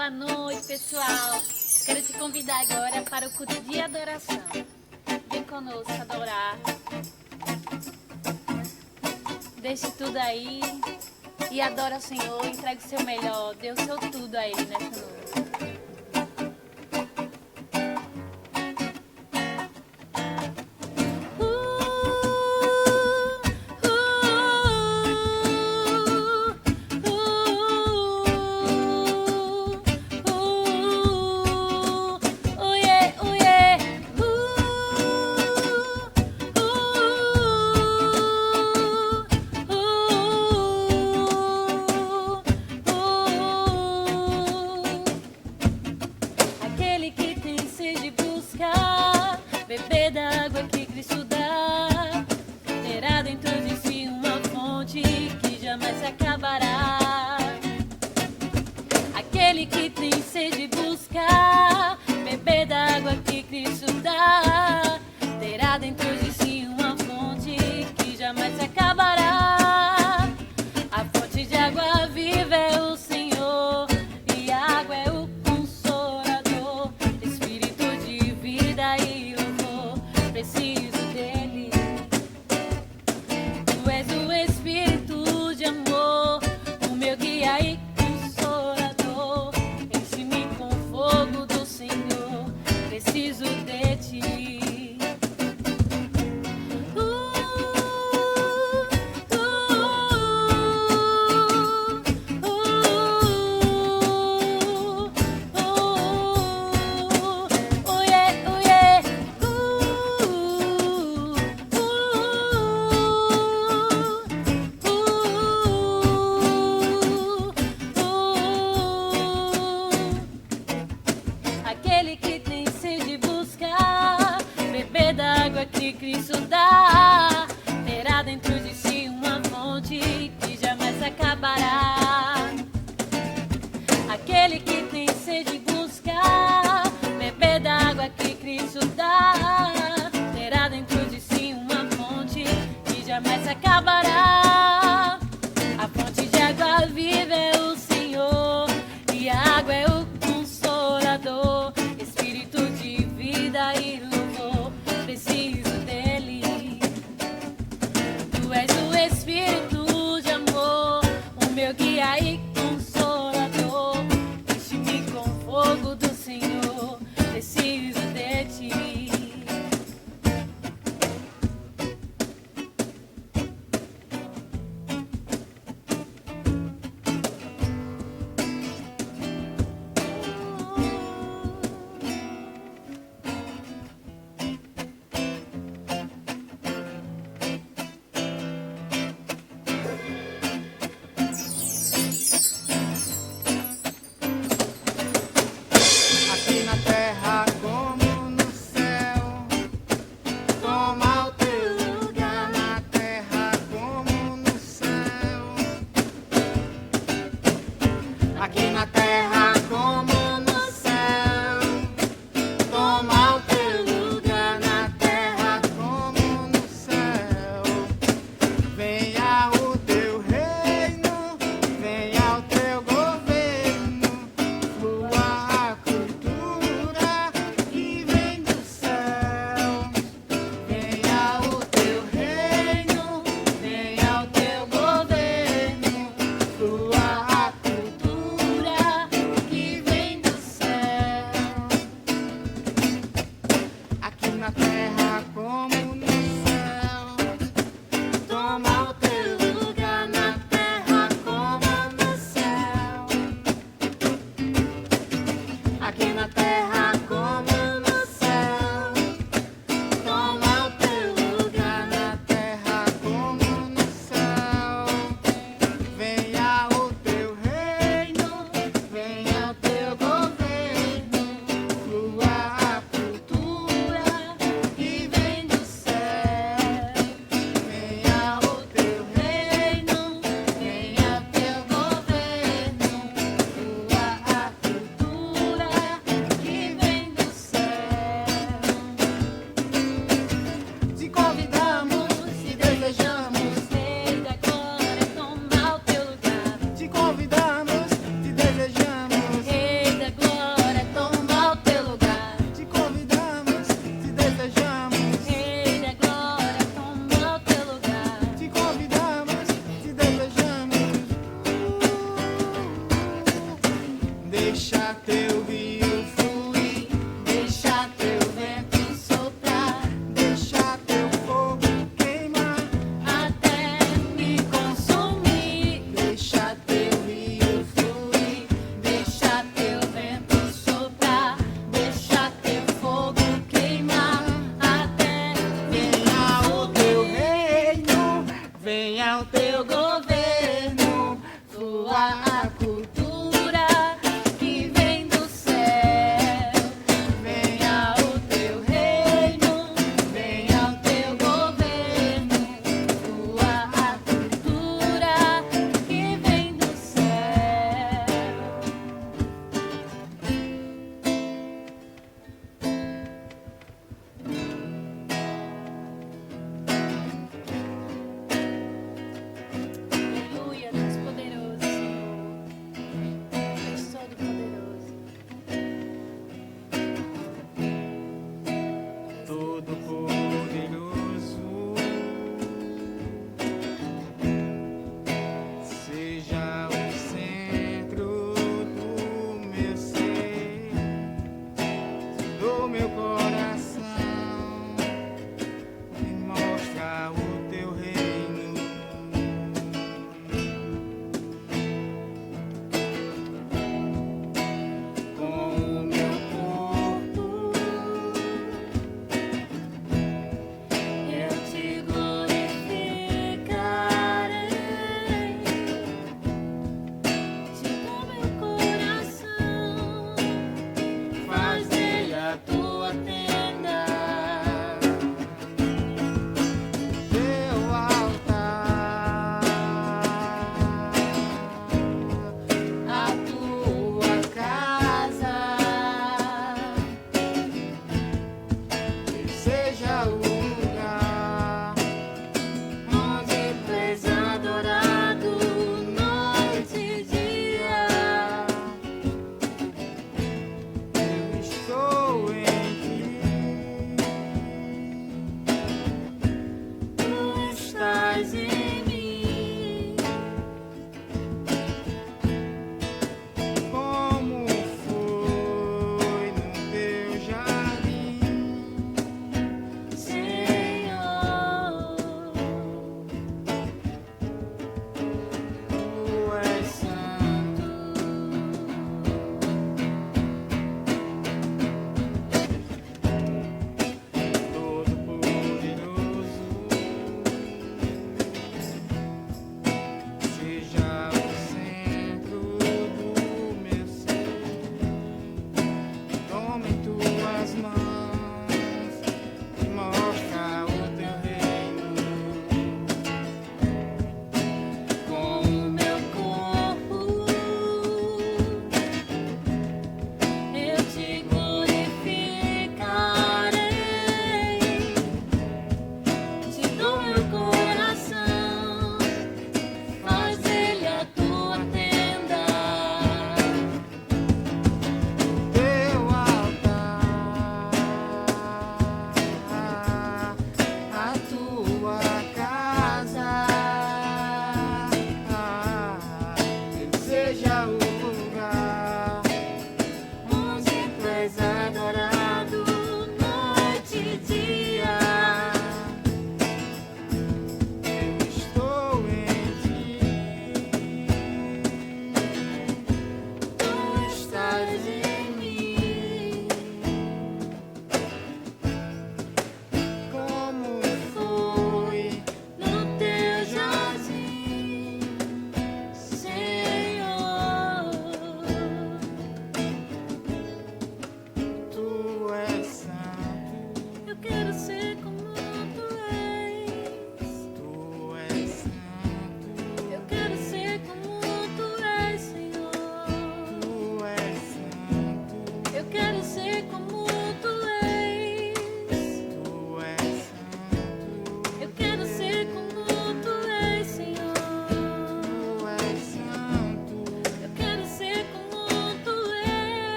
boa noite, pessoal. Quero te convidar agora para o culto de adoração. Vem conosco adorar. Deixe tudo aí e adora o Senhor. Entregue o seu melhor. Dê o seu tudo a Ele nessa noite. Aquele que tem sede busca beber da água que Cristo dá, terá dentro de si uma fonte que jamais se acabará. Aquele que tem sede busca beber da água que Cristo dá, terá dentro de si uma fonte que jamais se acabará. A fonte de água viva é o Senhor, e a água é o Consolador, Espírito de vida e louvor, preciso dele. Tu és o Espírito de amor, o meu guia e Consolador, enche-me com fogo do Senhor, preciso de ti. Aquele que tem sede busca beber da água que Cristo dá, terá dentro de si uma fonte que jamais se acabará. Aquele que tem sede busca beber da água que Cristo dá, terá dentro de si uma fonte que jamais se acabará. A fonte de água viva é o Senhor, e a água é o Consolador, Espírito de vida e louvor, preciso dele. Tu és o Espírito de amor, o meu guia e Consolador, enche-me com fogo do Senhor, preciso de ti.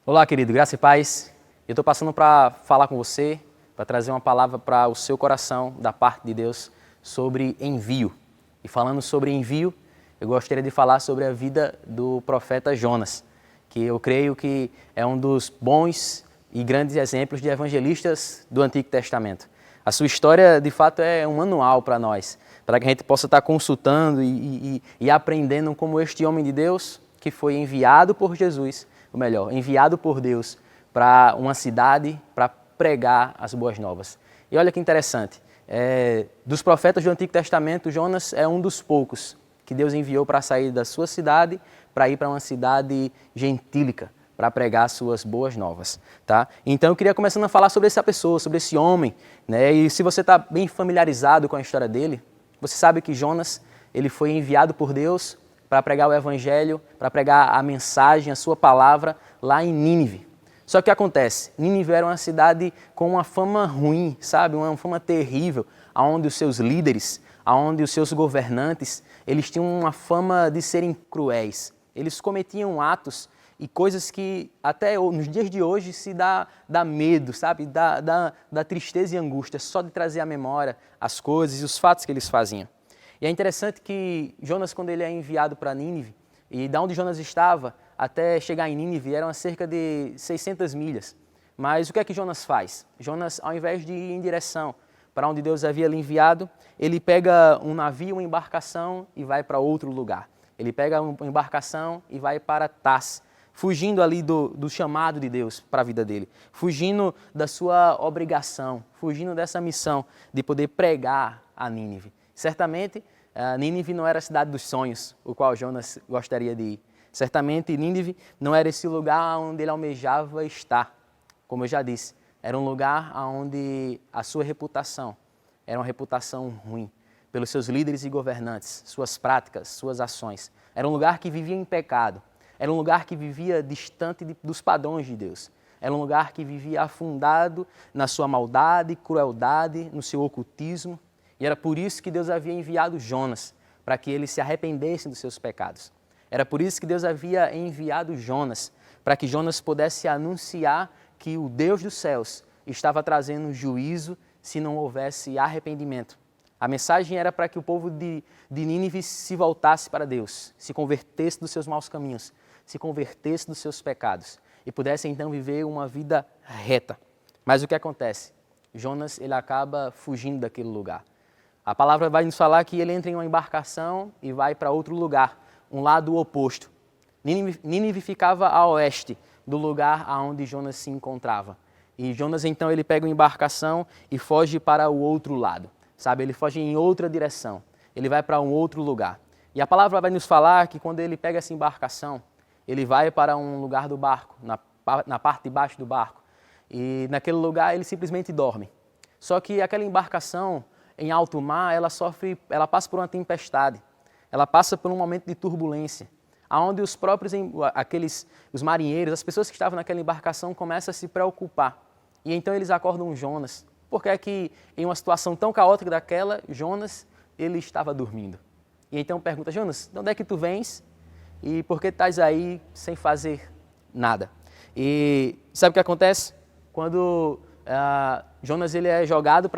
Olá, querido, graça e paz. Eu estou passando para falar com você, para trazer uma palavra para o seu coração, da parte de Deus, sobre envio. E falando sobre envio, eu gostaria de falar sobre a vida do profeta Jonas, que eu creio que é um dos bons e grandes exemplos de evangelistas do Antigo Testamento. A sua história, de fato, é um manual para nós, para que a gente possa estar consultando e aprendendo como este homem de Deus, que foi enviado por Jesus, ou melhor, enviado por Deus para uma cidade para pregar as boas novas. E olha que interessante, dos profetas do Antigo Testamento, Jonas é um dos poucos que Deus enviou para sair da sua cidade para ir para uma cidade gentílica, para pregar suas boas novas, tá? Então eu queria começando a falar sobre essa pessoa, sobre esse homem, né? E se você está bem familiarizado com a história dele, você sabe que Jonas, ele foi enviado por Deus para pregar o evangelho, para pregar a mensagem, a sua palavra lá em Nínive. Só que o que acontece? Nínive era uma cidade com uma fama ruim, sabe? Uma fama terrível, onde os seus líderes, onde os seus governantes, eles tinham uma fama de serem cruéis. Eles cometiam atos e coisas que até nos dias de hoje se dá medo, sabe? Dá tristeza e angústia só de trazer à memória as coisas e os fatos que eles faziam. E é interessante que Jonas, quando ele é enviado para Nínive, e da onde Jonas estava até chegar em Nínive eram cerca de 600 milhas. Mas o que é que Jonas faz? Jonas, ao invés de ir em direção para onde Deus havia lhe enviado, ele pega um navio, uma embarcação e vai para outro lugar. Ele pega uma embarcação e vai para Tars, fugindo ali do chamado de Deus para a vida dele, fugindo da sua obrigação, fugindo dessa missão de poder pregar a Nínive. Certamente, Nínive não era a cidade dos sonhos, o qual Jonas gostaria de ir. Certamente, Nínive não era esse lugar onde ele almejava estar. Como eu já disse, era um lugar onde a sua reputação era uma reputação ruim, pelos seus líderes e governantes, suas práticas, suas ações. Era um lugar que vivia em pecado. Era um lugar que vivia distante dos padrões de Deus. Era um lugar que vivia afundado na sua maldade, crueldade, no seu ocultismo. E era por isso que Deus havia enviado Jonas, para que ele se arrependesse dos seus pecados. Era por isso que Deus havia enviado Jonas, para que Jonas pudesse anunciar que o Deus dos céus estava trazendo juízo se não houvesse arrependimento. A mensagem era para que o povo de Nínive se voltasse para Deus, se convertesse dos seus maus caminhos, se convertesse dos seus pecados e pudesse então viver uma vida reta. Mas o que acontece? Jonas, ele acaba fugindo daquele lugar. A palavra vai nos falar que ele entra em uma embarcação e vai para outro lugar, um lado oposto. Nínive ficava a oeste do lugar onde Jonas se encontrava. E Jonas então ele pega uma embarcação e foge para o outro lado. Sabe, ele foge em outra direção, ele vai para um outro lugar. E a palavra vai nos falar que quando ele pega essa embarcação, ele vai para um lugar do barco, na parte de baixo do barco. E naquele lugar ele simplesmente dorme. Só que aquela embarcação em alto mar, ela passa por uma tempestade, ela passa por um momento de turbulência, onde os próprios, os marinheiros, as pessoas que estavam naquela embarcação começam a se preocupar. E então eles acordam Jonas. Porque é que em uma situação tão caótica daquela, Jonas, ele estava dormindo. E então pergunta, Jonas, de onde é que tu vens? E por que estás aí sem fazer nada? E sabe o que acontece? Quando Jonas ele é jogado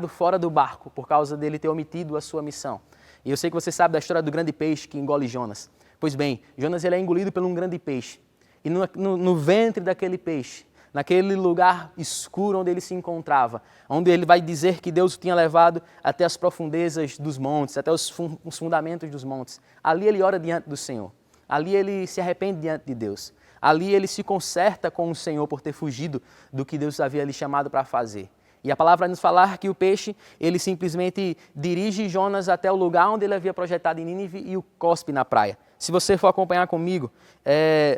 fora do barco por causa dele ter omitido a sua missão. E eu sei que você sabe da história do grande peixe que engole Jonas. Pois bem, Jonas ele é engolido por um grande peixe. E no ventre daquele peixe, naquele lugar escuro onde ele se encontrava, onde ele vai dizer que Deus o tinha levado até as profundezas dos montes, até os fundamentos dos montes. Ali ele ora diante do Senhor. Ali ele se arrepende diante de Deus. Ali ele se conserta com o Senhor por ter fugido do que Deus havia lhe chamado para fazer. E a palavra vai nos falar que o peixe, ele simplesmente dirige Jonas até o lugar onde ele havia projetado em Nínive e o cospe na praia. Se você for acompanhar comigo,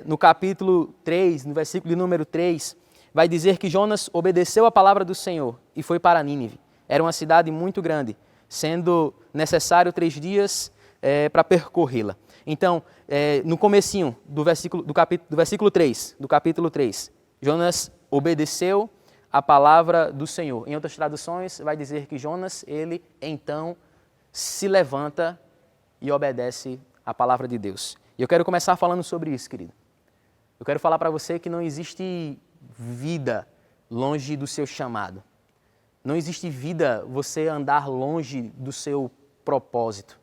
no capítulo 3, no versículo de número 3, vai dizer que Jonas obedeceu a palavra do Senhor e foi para Nínive. Era uma cidade muito grande, sendo necessário 3 dias para percorrê-la. Então, no comecinho do versículo 3, do capítulo 3, Jonas obedeceu a palavra do Senhor. Em outras traduções, vai dizer que Jonas, ele então se levanta e obedece a palavra de Deus. E eu quero começar falando sobre isso, querido. Eu quero falar para você que não existe vida longe do seu chamado. Não existe vida você andar longe do seu propósito.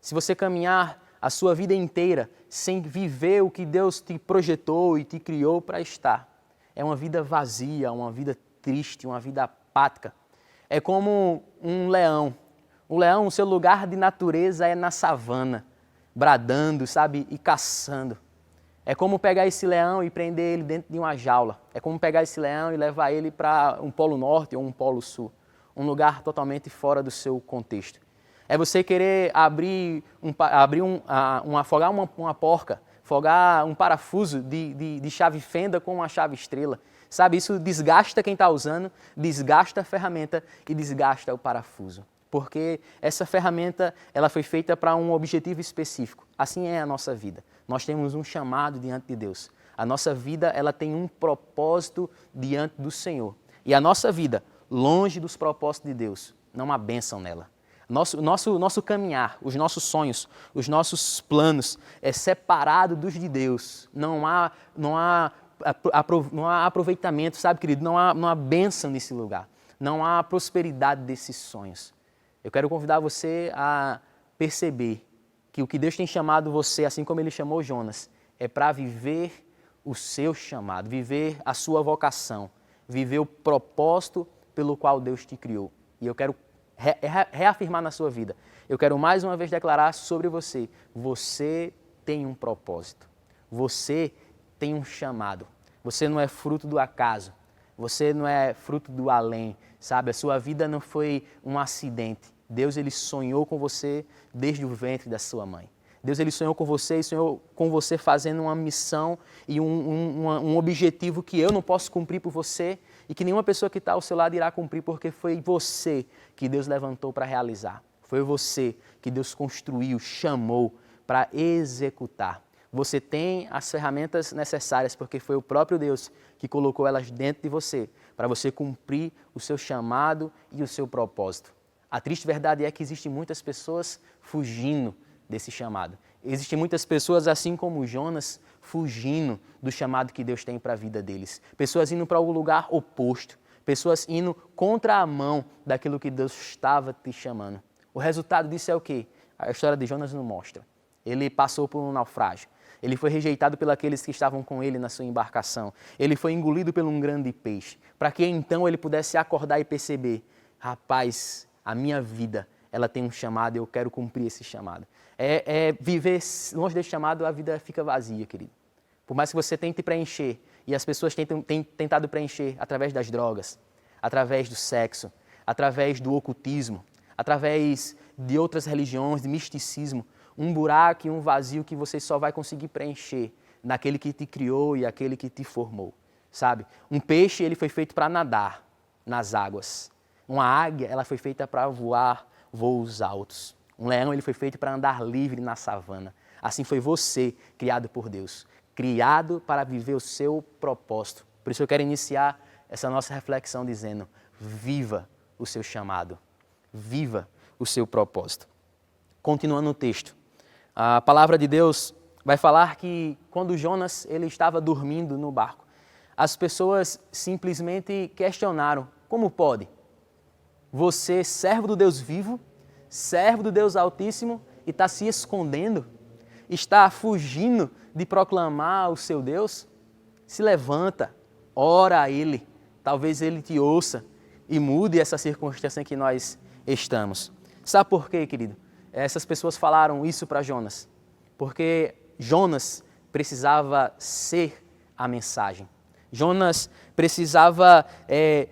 Se você caminhar a sua vida inteira sem viver o que Deus te projetou e te criou para estar, é uma vida vazia, uma vida triste, uma vida apática. É como um leão. O leão, o seu lugar de natureza é na savana, bradando, sabe, e caçando. É como pegar esse leão e prender ele dentro de uma jaula. É como pegar esse leão e levar ele para um polo norte ou um polo sul. Um lugar totalmente fora do seu contexto. É você querer afogar uma porca, afogar um parafuso de chave fenda com uma chave estrela. Sabe, isso desgasta quem está usando, desgasta a ferramenta e desgasta o parafuso. Porque essa ferramenta ela foi feita para um objetivo específico. Assim é a nossa vida. Nós temos um chamado diante de Deus. A nossa vida ela tem um propósito diante do Senhor. E a nossa vida, longe dos propósitos de Deus, não há bênção nela. Nosso caminhar, os nossos sonhos, os nossos planos é separado dos de Deus. Não há aproveitamento, sabe, querido? Não há bênção nesse lugar. Não há prosperidade desses sonhos. Eu quero convidar você a perceber que o que Deus tem chamado você, assim como Ele chamou Jonas, é para viver o seu chamado, viver a sua vocação, viver o propósito pelo qual Deus te criou. E eu quero reafirmar na sua vida. Eu quero mais uma vez declarar sobre você. Você tem um propósito. Você tem um chamado. Você não é fruto do acaso. Você não é fruto do além, sabe? A sua vida não foi um acidente. Deus, Ele sonhou com você desde o ventre da sua mãe. Deus, Ele sonhou com você e sonhou com você fazendo uma missão e um objetivo que eu não posso cumprir por você e que nenhuma pessoa que está ao seu lado irá cumprir, porque foi você que Deus levantou para realizar. Foi você que Deus construiu, chamou para executar. Você tem as ferramentas necessárias, porque foi o próprio Deus que colocou elas dentro de você, para você cumprir o seu chamado e o seu propósito. A triste verdade é que existem muitas pessoas fugindo desse chamado. Existem muitas pessoas, assim como Jonas, fugindo do chamado que Deus tem para a vida deles. Pessoas indo para o lugar oposto. Pessoas indo contra a mão daquilo que Deus estava te chamando. O resultado disso é o quê? A história de Jonas nos mostra. Ele passou por um naufrágio. Ele foi rejeitado pelos aqueles que estavam com ele na sua embarcação. Ele foi engolido por um grande peixe. Para que então ele pudesse acordar e perceber, rapaz, a minha vida, ela tem um chamado e eu quero cumprir esse chamado. Viver longe desse chamado, a vida fica vazia, querido. Por mais que você tente preencher, e as pessoas têm tentado preencher através das drogas, através do sexo, através do ocultismo, através de outras religiões, de misticismo, um buraco e um vazio que você só vai conseguir preencher naquele que te criou e aquele que te formou, sabe? Um peixe, ele foi feito para nadar nas águas. Uma águia, ela foi feita para voar voos altos. Um leão, ele foi feito para andar livre na savana. Assim foi você, criado por Deus, criado para viver o seu propósito. Por isso eu quero iniciar essa nossa reflexão dizendo, viva o seu chamado, viva o seu propósito. Continuando o texto, a palavra de Deus vai falar que quando Jonas ele estava dormindo no barco, as pessoas simplesmente questionaram, como pode? Você, servo do Deus vivo, servo do Deus Altíssimo, e está se escondendo? Está fugindo de proclamar o seu Deus? Se levanta, ora a Ele, talvez Ele te ouça e mude essa circunstância em que nós estamos. Sabe por quê, querido? Essas pessoas falaram isso para Jonas, porque Jonas precisava ser a mensagem. Jonas precisava,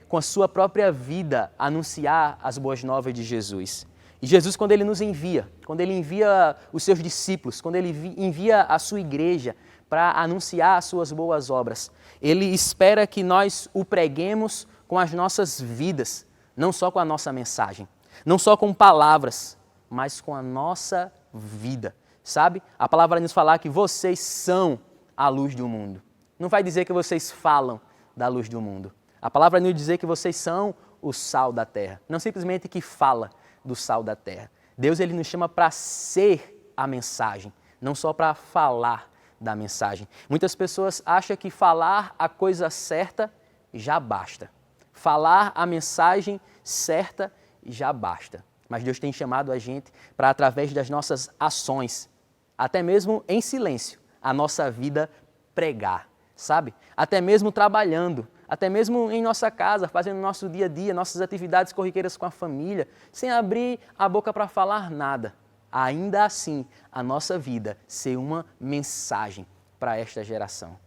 com a sua própria vida, anunciar as boas novas de Jesus. E Jesus, quando Ele nos envia, quando Ele envia os seus discípulos, quando Ele envia a sua igreja para anunciar as suas boas obras, Ele espera que nós o preguemos com as nossas vidas, não só com a nossa mensagem, não só com palavras, mas com a nossa vida. Sabe? A palavra vai nos falar que vocês são a luz do mundo. Não vai dizer que vocês falam da luz do mundo. A palavra vai nos dizer que vocês são o sal da terra. Não simplesmente que fala do sal da terra. Deus ele nos chama para ser a mensagem, não só para falar da mensagem. Muitas pessoas acham que falar a coisa certa já basta. Falar a mensagem certa já basta. Mas Deus tem chamado a gente para, através das nossas ações, até mesmo em silêncio, a nossa vida pregar, sabe? Até mesmo trabalhando, até mesmo em nossa casa, fazendo nosso dia a dia, nossas atividades corriqueiras com a família, sem abrir a boca para falar nada. Ainda assim, a nossa vida ser uma mensagem para esta geração.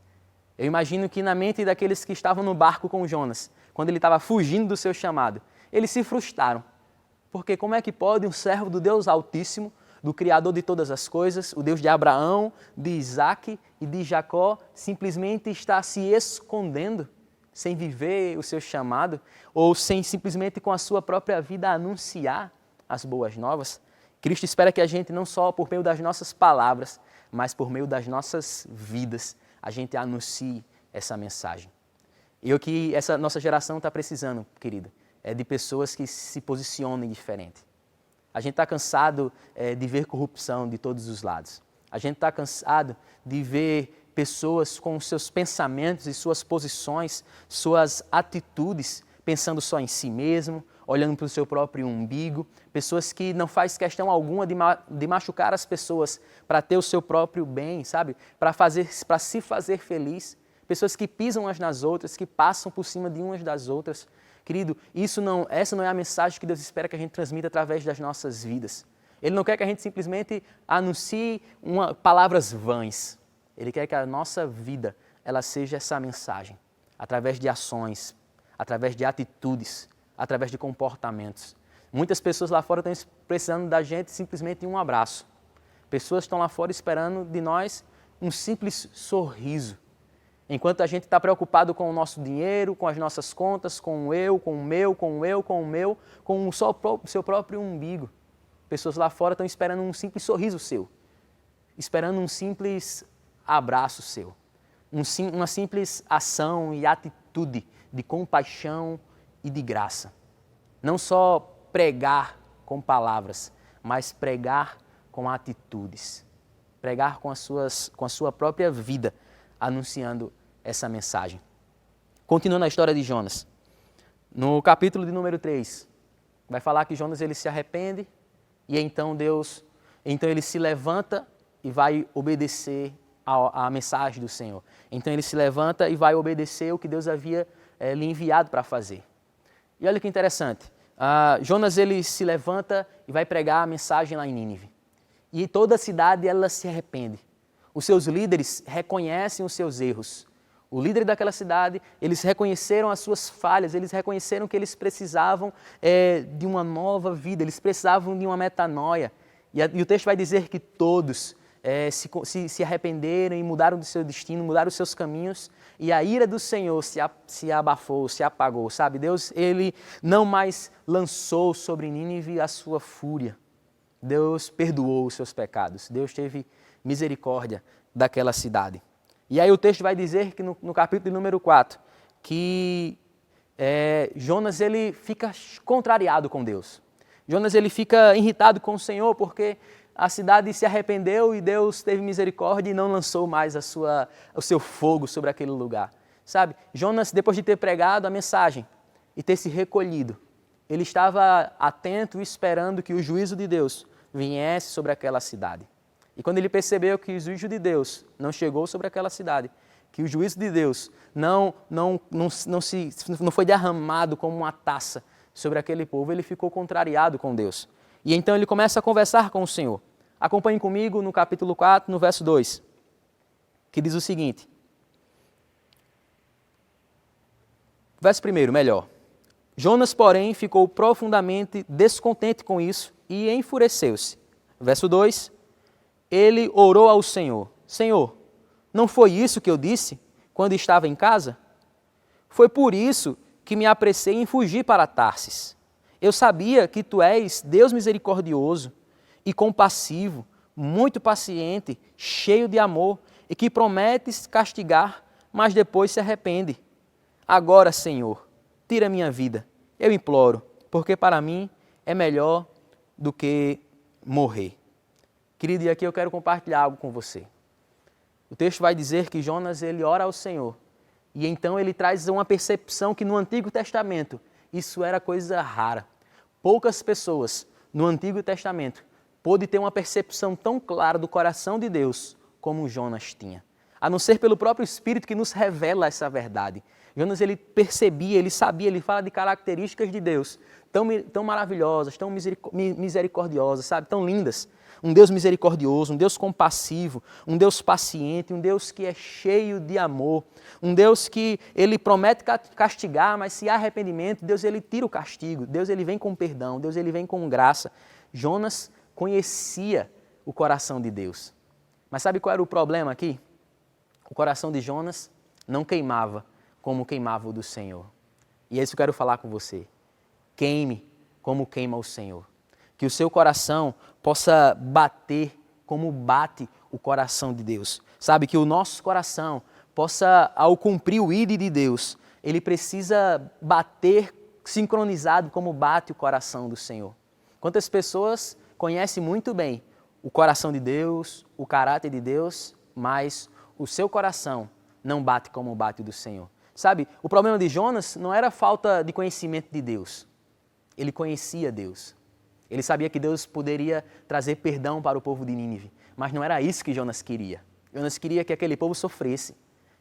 Eu imagino que na mente daqueles que estavam no barco com Jonas, quando ele estava fugindo do seu chamado, eles se frustraram. Porque como é que pode um servo do Deus Altíssimo, do Criador de todas as coisas, o Deus de Abraão, de Isaac e de Jacó, simplesmente estar se escondendo, sem viver o seu chamado, ou sem simplesmente com a sua própria vida anunciar as boas novas? Cristo espera que a gente, não só por meio das nossas palavras, mas por meio das nossas vidas, a gente anuncie essa mensagem. E o que essa nossa geração está precisando, querido, é de pessoas que se posicionem diferente. A gente está cansado de ver corrupção de todos os lados. A gente está cansado de ver pessoas com seus pensamentos e suas posições, suas atitudes, pensando só em si mesmo, olhando para o seu próprio umbigo, pessoas que não faz questão alguma de machucar as pessoas para ter o seu próprio bem, sabe? Para se fazer feliz. Pessoas que pisam umas nas outras, que passam por cima de umas das outras. Querido, essa não é a mensagem que Deus espera que a gente transmita através das nossas vidas. Ele não quer que a gente simplesmente anuncie palavras vãs. Ele quer que a nossa vida ela seja essa mensagem, através de ações, através de atitudes, através de comportamentos. Muitas pessoas lá fora estão precisando da gente simplesmente um abraço. Pessoas estão lá fora esperando de nós um simples sorriso. Enquanto a gente está preocupado com o nosso dinheiro, com as nossas contas, com o eu, com o meu, com o eu, com o meu, com o seu próprio umbigo. Pessoas lá fora estão esperando um simples sorriso seu, esperando um simples abraço seu, uma simples ação e atitude de compaixão e de graça. Não só pregar com palavras, mas pregar com atitudes. Pregar com a sua própria vida, anunciando essa mensagem. Continuando a história de Jonas. No capítulo de número 3, vai falar que Jonas ele se arrepende e então ele se levanta e vai obedecer a mensagem do Senhor. Então ele se levanta e vai obedecer o que Deus havia lhe enviado para fazer. E olha que interessante, Jonas ele se levanta e vai pregar a mensagem lá em Nínive. E toda a cidade ela se arrepende. Os seus líderes reconhecem os seus erros. O líder daquela cidade, eles reconheceram as suas falhas, eles reconheceram que eles precisavam de uma nova vida, eles precisavam de uma metanoia. E o texto vai dizer que todos se arrependeram e mudaram do seu destino, mudaram os seus caminhos, e a ira do Senhor se abafou, se apagou, sabe? Deus, ele não mais lançou sobre Nínive a sua fúria. Deus perdoou os seus pecados, Deus teve misericórdia daquela cidade. E aí o texto vai dizer que no capítulo número 4, que Jonas ele fica contrariado com Deus. Jonas ele fica irritado com o Senhor porque a cidade se arrependeu e Deus teve misericórdia e não lançou mais o seu fogo sobre aquele lugar. Sabe, Jonas, depois de ter pregado a mensagem e ter se recolhido, ele estava atento e esperando que o juízo de Deus viesse sobre aquela cidade. E quando ele percebeu que o juízo de Deus não chegou sobre aquela cidade, que o juízo de Deus não foi derramado como uma taça sobre aquele povo, ele ficou contrariado com Deus. E então ele começa a conversar com o Senhor. Acompanhe comigo no capítulo 4, no verso 2, que diz o seguinte. Verso 1, melhor. Jonas, porém, ficou profundamente descontente com isso e enfureceu-se. Verso 2. Ele orou ao Senhor. Senhor, não foi isso que eu disse quando estava em casa? Foi por isso que me apressei em fugir para Tarsis. Eu sabia que tu és Deus misericordioso e compassivo, muito paciente, cheio de amor e que prometes castigar, mas depois se arrepende. Agora, Senhor, tira minha vida, eu imploro, porque para mim é melhor do que morrer. Querido, e aqui eu quero compartilhar algo com você. O texto vai dizer que Jonas ele ora ao Senhor e então ele traz uma percepção que no Antigo Testamento isso era coisa rara. Poucas pessoas no Antigo Testamento pôde ter uma percepção tão clara do coração de Deus como Jonas tinha. A não ser pelo próprio Espírito que nos revela essa verdade. Jonas ele percebia, ele sabia, ele fala de características de Deus tão maravilhosas, tão misericordiosas, sabe, tão lindas. Um Deus misericordioso, um Deus compassivo, um Deus paciente, um Deus que é cheio de amor, um Deus que ele promete castigar, mas se há arrependimento, Deus ele tira o castigo, Deus ele vem com perdão, Deus ele vem com graça. Jonas conhecia o coração de Deus. Mas sabe qual era o problema aqui? O coração de Jonas não queimava como queimava o do Senhor. E é isso que eu quero falar com você. Queime como queima o Senhor. Que o seu coração possa bater como bate o coração de Deus. Sabe, que o nosso coração possa, ao cumprir o ID de Deus, ele precisa bater sincronizado como bate o coração do Senhor. Quantas pessoas conhecem muito bem o coração de Deus, o caráter de Deus, mas o seu coração não bate como bate o do Senhor. Sabe, o problema de Jonas não era falta de conhecimento de Deus. Ele conhecia Deus. Ele sabia que Deus poderia trazer perdão para o povo de Nínive, mas não era isso que Jonas queria. Jonas queria que aquele povo sofresse.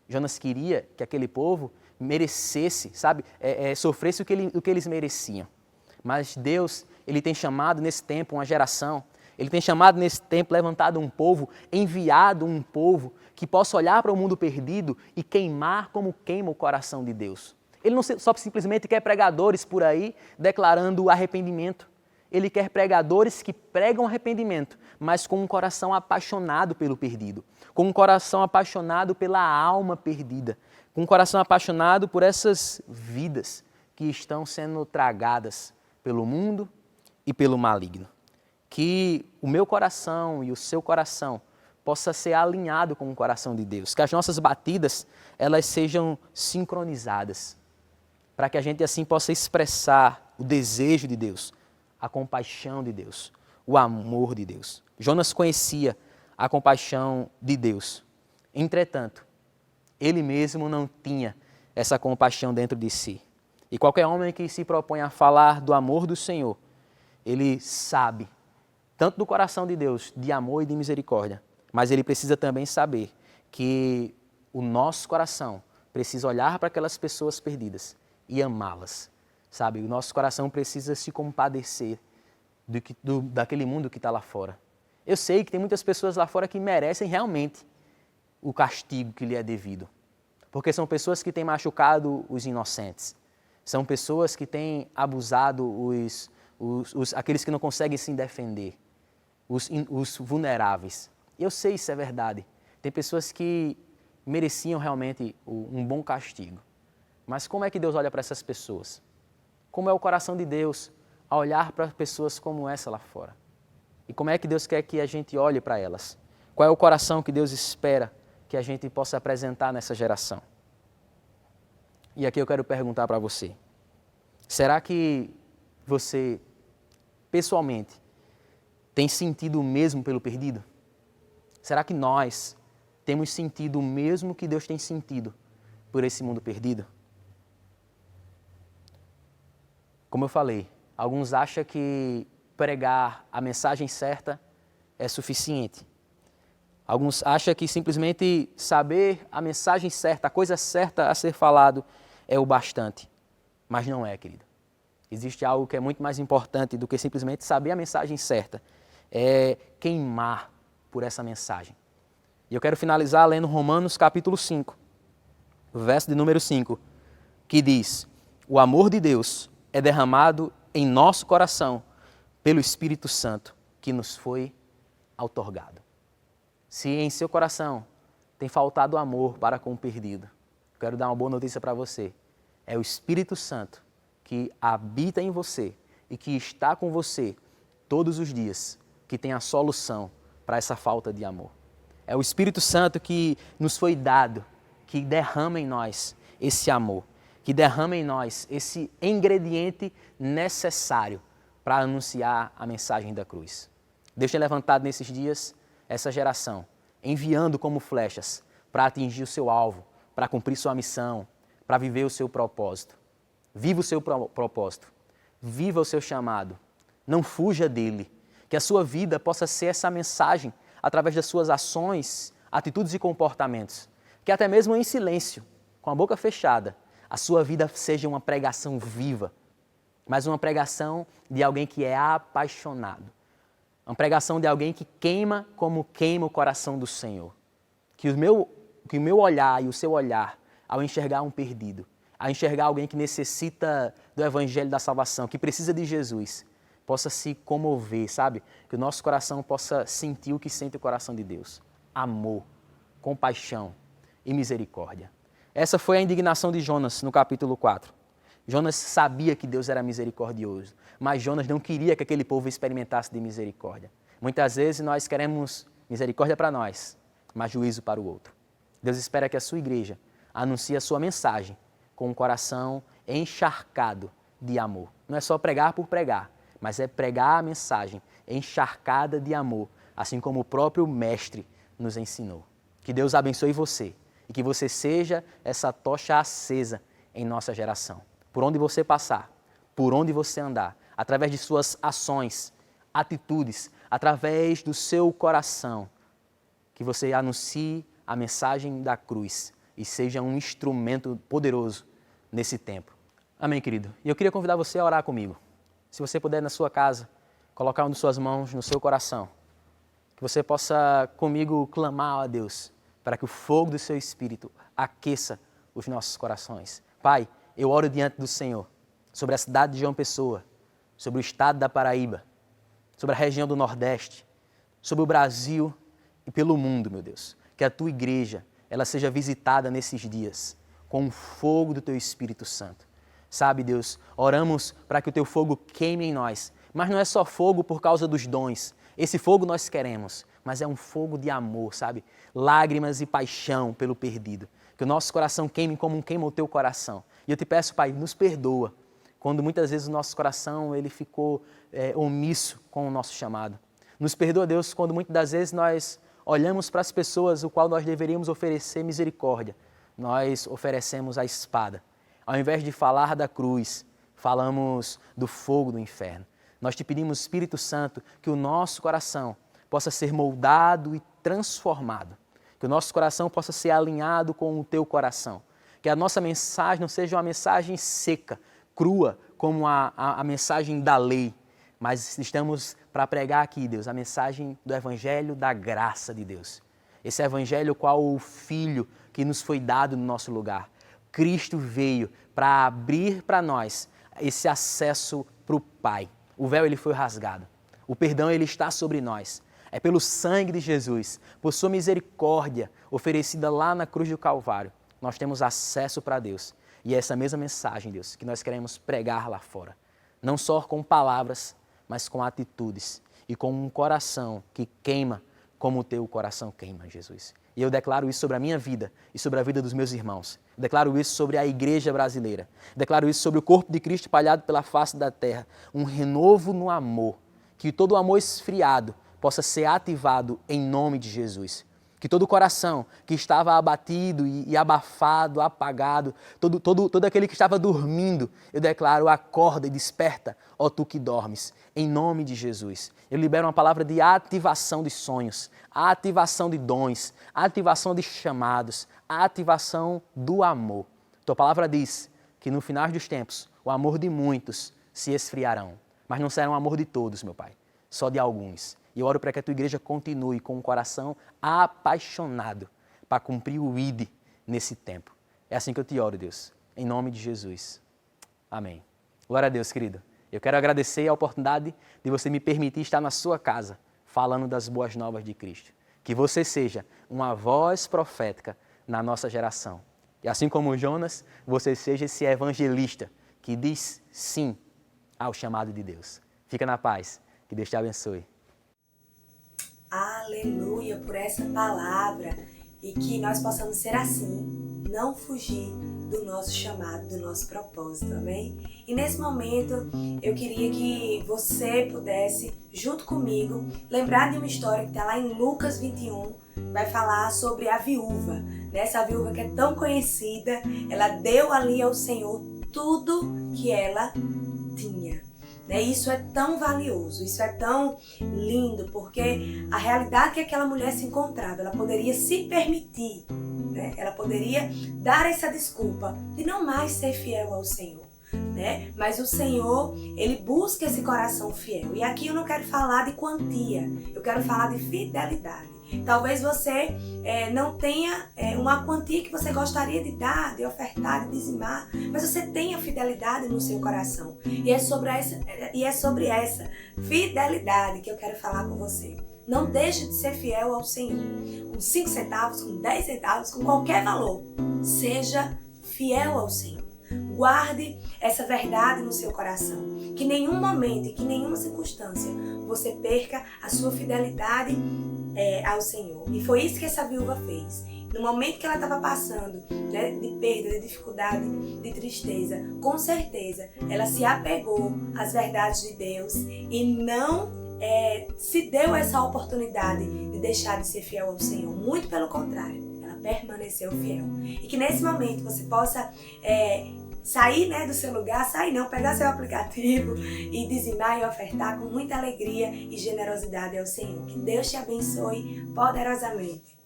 Jonas queria que aquele povo merecesse, sabe, sofresse o que eles mereciam. Mas Deus, ele tem chamado nesse tempo uma geração, ele tem chamado nesse tempo, levantado um povo, enviado um povo que possa olhar para o mundo perdido e queimar como queima o coração de Deus. Ele não só simplesmente quer pregadores por aí declarando arrependimento. Ele quer pregadores que pregam arrependimento, mas com um coração apaixonado pelo perdido, com um coração apaixonado pela alma perdida, com um coração apaixonado por essas vidas que estão sendo tragadas pelo mundo e pelo maligno. Que o meu coração e o seu coração possa ser alinhado com o coração de Deus, que as nossas batidas elas sejam sincronizadas, para que a gente assim possa expressar o desejo de Deus, a compaixão de Deus, o amor de Deus. Jonas conhecia a compaixão de Deus. Entretanto, ele mesmo não tinha essa compaixão dentro de si. E qualquer homem que se propõe a falar do amor do Senhor, ele sabe, tanto do coração de Deus, de amor e de misericórdia, mas ele precisa também saber que o nosso coração precisa olhar para aquelas pessoas perdidas e amá-las. Sabe, o nosso coração precisa se compadecer daquele mundo que está lá fora. Eu sei que tem muitas pessoas lá fora que merecem realmente o castigo que lhe é devido. Porque são pessoas que têm machucado os inocentes. São pessoas que têm abusado aqueles que não conseguem se defender. Os vulneráveis. Eu sei isso é verdade. Tem pessoas que mereciam realmente um bom castigo. Mas como é que Deus olha para essas pessoas? Como é o coração de Deus a olhar para pessoas como essa lá fora? E como é que Deus quer que a gente olhe para elas? Qual é o coração que Deus espera que a gente possa apresentar nessa geração? E aqui eu quero perguntar para você. Será que você, pessoalmente, tem sentido o mesmo pelo perdido? Será que nós temos sentido o mesmo que Deus tem sentido por esse mundo perdido? Como eu falei, alguns acham que pregar a mensagem certa é suficiente. Alguns acham que simplesmente saber a mensagem certa, a coisa certa a ser falado é o bastante. Mas não é, querido. Existe algo que é muito mais importante do que simplesmente saber a mensagem certa. É queimar por essa mensagem. E eu quero finalizar lendo Romanos capítulo 5, verso de número 5, que diz: o amor de Deus é derramado em nosso coração pelo Espírito Santo que nos foi outorgado. Se em seu coração tem faltado amor para com o perdido, eu quero dar uma boa notícia para você. É o Espírito Santo que habita em você e que está com você todos os dias, que tem a solução para essa falta de amor. É o Espírito Santo que nos foi dado, que derrama em nós esse amor, que derrama em nós esse ingrediente necessário para anunciar a mensagem da cruz. Deus tem levantado nesses dias essa geração enviando como flechas para atingir o seu alvo, para cumprir sua missão, para viver o seu propósito. Viva o seu propósito, viva o seu chamado, não fuja dele. Que a sua vida possa ser essa mensagem através das suas ações, atitudes e comportamentos. Que até mesmo em silêncio, com a boca fechada, a sua vida seja uma pregação viva, mas uma pregação de alguém que é apaixonado. Uma pregação de alguém que queima como queima o coração do Senhor. Que o meu olhar e o seu olhar, ao enxergar um perdido, ao enxergar alguém que necessita do Evangelho da salvação, que precisa de Jesus, possa se comover, sabe? Que o nosso coração possa sentir o que sente o coração de Deus. Amor, compaixão e misericórdia. Essa foi a indignação de Jonas no capítulo 4. Jonas sabia que Deus era misericordioso, mas Jonas não queria que aquele povo experimentasse de misericórdia. Muitas vezes nós queremos misericórdia para nós, mas juízo para o outro. Deus espera que a sua igreja anuncie a sua mensagem com um coração encharcado de amor. Não é só pregar por pregar, mas é pregar a mensagem encharcada de amor, assim como o próprio Mestre nos ensinou. Que Deus abençoe você e que você seja essa tocha acesa em nossa geração. Por onde você passar, por onde você andar, através de suas ações, atitudes, através do seu coração, que você anuncie a mensagem da cruz e seja um instrumento poderoso nesse tempo. Amém, querido? E eu queria convidar você a orar comigo. Se você puder, na sua casa, colocar uma de suas mãos no seu coração, que você possa comigo clamar a Deus para que o fogo do seu Espírito aqueça os nossos corações. Pai, eu oro diante do Senhor sobre a cidade de João Pessoa, sobre o estado da Paraíba, sobre a região do Nordeste, sobre o Brasil e pelo mundo, meu Deus. Que a tua igreja, ela seja visitada nesses dias com o fogo do teu Espírito Santo. Sabe, Deus, oramos para que o teu fogo queime em nós, mas não é só fogo por causa dos dons. Esse fogo nós queremos, mas é um fogo de amor, sabe? Lágrimas e paixão pelo perdido. Que o nosso coração queime como queima o teu coração. E eu te peço, Pai, nos perdoa quando muitas vezes o nosso coração ele ficou omisso com o nosso chamado. Nos perdoa, Deus, quando muitas das vezes nós olhamos para as pessoas o qual nós deveríamos oferecer misericórdia. Nós oferecemos a espada. Ao invés de falar da cruz, falamos do fogo do inferno. Nós te pedimos, Espírito Santo, que o nosso coração possa ser moldado e transformado. Que o nosso coração possa ser alinhado com o teu coração. Que a nossa mensagem não seja uma mensagem seca, crua, como a mensagem da lei. Mas estamos para pregar aqui, Deus, a mensagem do Evangelho da graça de Deus. Esse Evangelho qual o Filho que nos foi dado no nosso lugar. Cristo veio para abrir para nós esse acesso para o Pai. O véu ele foi rasgado. O perdão ele está sobre nós. É pelo sangue de Jesus, por sua misericórdia oferecida lá na cruz do Calvário, nós temos acesso para Deus. E é essa mesma mensagem, Deus, que nós queremos pregar lá fora. Não só com palavras, mas com atitudes e com um coração que queima como o teu coração queima, Jesus. E eu declaro isso sobre a minha vida e sobre a vida dos meus irmãos. Eu declaro isso sobre a igreja brasileira. Eu declaro isso sobre o corpo de Cristo espalhado pela face da terra. Um renovo no amor. Que todo o amor esfriado possa ser ativado em nome de Jesus. Que todo coração que estava abatido e abafado, apagado, todo aquele que estava dormindo, eu declaro, acorda e desperta, ó tu que dormes, em nome de Jesus. Eu libero uma palavra de ativação de sonhos, ativação de dons, ativação de chamados, ativação do amor. Tua palavra diz que no final dos tempos, o amor de muitos se esfriarão, mas não será um amor de todos, meu Pai, só de alguns. E eu oro para que a tua igreja continue com um coração apaixonado para cumprir o ID nesse tempo. É assim que eu te oro, Deus, em nome de Jesus. Amém. Glória a Deus, querido. Eu quero agradecer a oportunidade de você me permitir estar na sua casa falando das boas novas de Cristo. Que você seja uma voz profética na nossa geração. E assim como Jonas, você seja esse evangelista que diz sim ao chamado de Deus. Fica na paz. Que Deus te abençoe. Aleluia por essa palavra e que nós possamos ser assim, não fugir do nosso chamado, do nosso propósito, amém? E nesse momento eu queria que você pudesse, junto comigo, lembrar de uma história que está lá em Lucas 21, vai falar sobre a viúva, né? Essa viúva que é tão conhecida, ela deu ali ao Senhor tudo que ela tinha. Né? Isso é tão valioso, isso é tão lindo, porque a realidade que aquela mulher se encontrava, ela poderia se permitir, né? Ela poderia dar essa desculpa de não mais ser fiel ao Senhor. Né? Mas o Senhor, Ele busca esse coração fiel. E aqui eu não quero falar de quantia, eu quero falar de fidelidade. Talvez você não tenha uma quantia que você gostaria de dar, de ofertar, de dizimar, mas você tem a fidelidade no seu coração. E é sobre essa fidelidade que eu quero falar com você. Não deixe de ser fiel ao Senhor. Com 5 centavos, com 10 centavos, com qualquer valor. Seja fiel ao Senhor. Guarde essa verdade no seu coração. Que em nenhum momento e que em nenhuma circunstância você perca a sua fidelidade ao Senhor. E foi isso que essa viúva fez. No momento que ela estava passando, né, de perda, de dificuldade, de tristeza, com certeza ela se apegou às verdades de Deus e não se deu essa oportunidade de deixar de ser fiel ao Senhor. Muito pelo contrário, ela permaneceu fiel. E que nesse momento você possa sair, né, do seu lugar, pegar seu aplicativo e dizimar e ofertar com muita alegria e generosidade ao Senhor. Que Deus te abençoe poderosamente.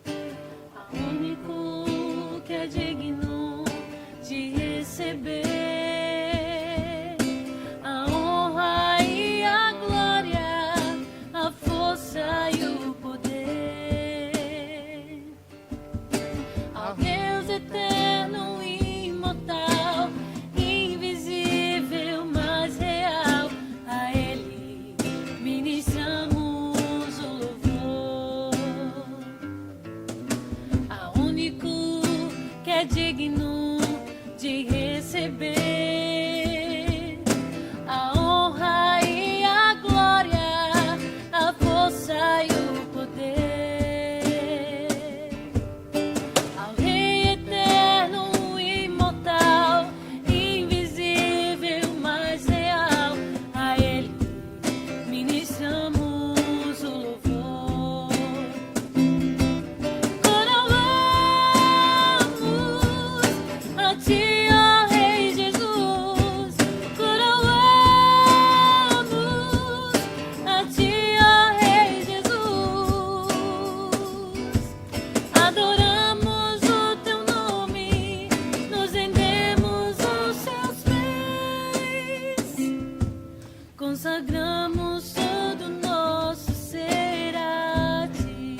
O único que é digno de receber a honra e a glória, a força e o poder, ao Deus eterno e imortal, invisível, mas real, a Ele ministramos o louvor. Ao único que é digno de receber a honra e a glória, a força e o poder, ao Rei eterno e imortal, invisível, mas real, a Ele ministramos o louvor. Coroamos a Ti, ó Rei Jesus. Coroamos a Ti, ó Rei Jesus. Adoramos o Teu nome, nos rendemos aos Seus pés, consagramos todo o nosso ser a Ti.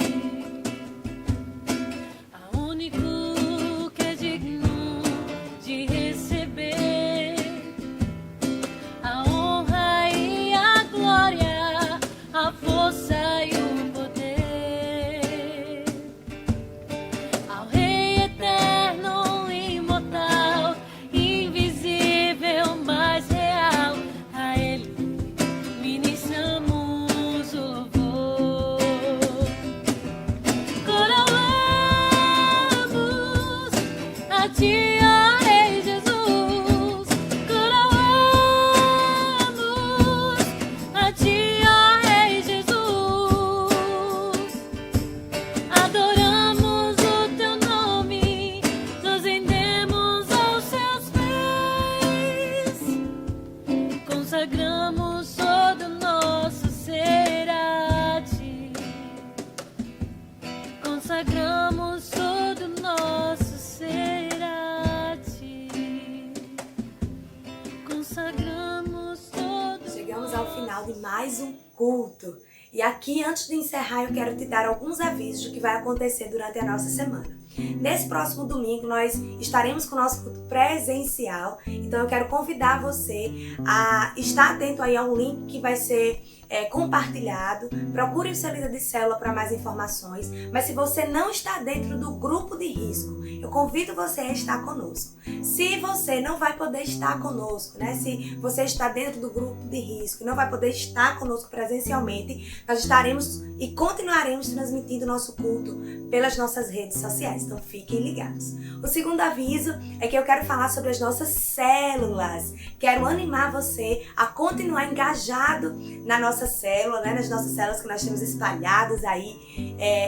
Ao único que é digno de receber a honra e a glória, a força e o poder, ao Rei eterno e imortal, invisível, mas real, a Ele ministramos o louvor. Coroamos a Ti, ó Rei Jesus. Coroamos a Ti, ó Rei Jesus. Adoramos o Teu nome, nos rendemos aos Seus pés, consagramos todo o nosso ser a Ti. Consagramos todo o nosso ser a Ti. Consagramos todo. Chegamos ao final de mais um culto. E aqui, antes de encerrar, eu quero te dar alguns avisos do que vai acontecer durante a nossa semana. Nesse próximo domingo, nós estaremos com o nosso culto presencial. Então, eu quero convidar você a estar atento aí ao link que vai ser compartilhado. Procure o seu líder de célula para mais informações. Mas se você não está dentro do grupo de risco, eu convido você a estar conosco. Se você não vai poder estar conosco, né? Se você está dentro do grupo de risco e não vai poder estar conosco presencialmente, nós estaremos e continuaremos transmitindo nosso culto pelas nossas redes sociais. sociais, então fiquem ligados. O segundo aviso é que eu quero falar sobre as nossas células. Quero animar você a continuar engajado na nossa célula, né? Nas nossas células que nós temos espalhadas aí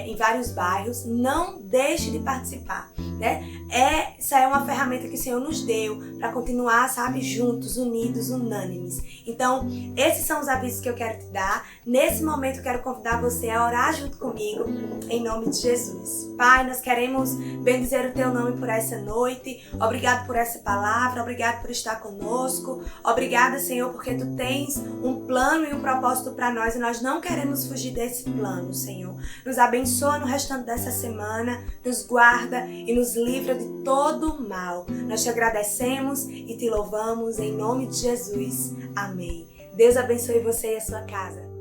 em vários bairros. Não deixe de participar, né? Essa é uma ferramenta que o Senhor nos deu para continuar, sabe, juntos, unidos, unânimes. Então, esses são os avisos que eu quero te dar. Nesse momento, eu quero convidar você a orar junto comigo, em nome de Jesus. Pai, nós queremos bendizer o Teu nome por essa noite. Obrigado por essa palavra, obrigado por estar conosco. Obrigada, Senhor, porque Tu tens um plano e um propósito para nós e nós não queremos fugir desse plano, Senhor. Nos abençoa no restante dessa semana, nos guarda e nos livra de todo o mal. Nós te agradecemos e te louvamos em nome de Jesus. Amém. Deus abençoe você e a sua casa.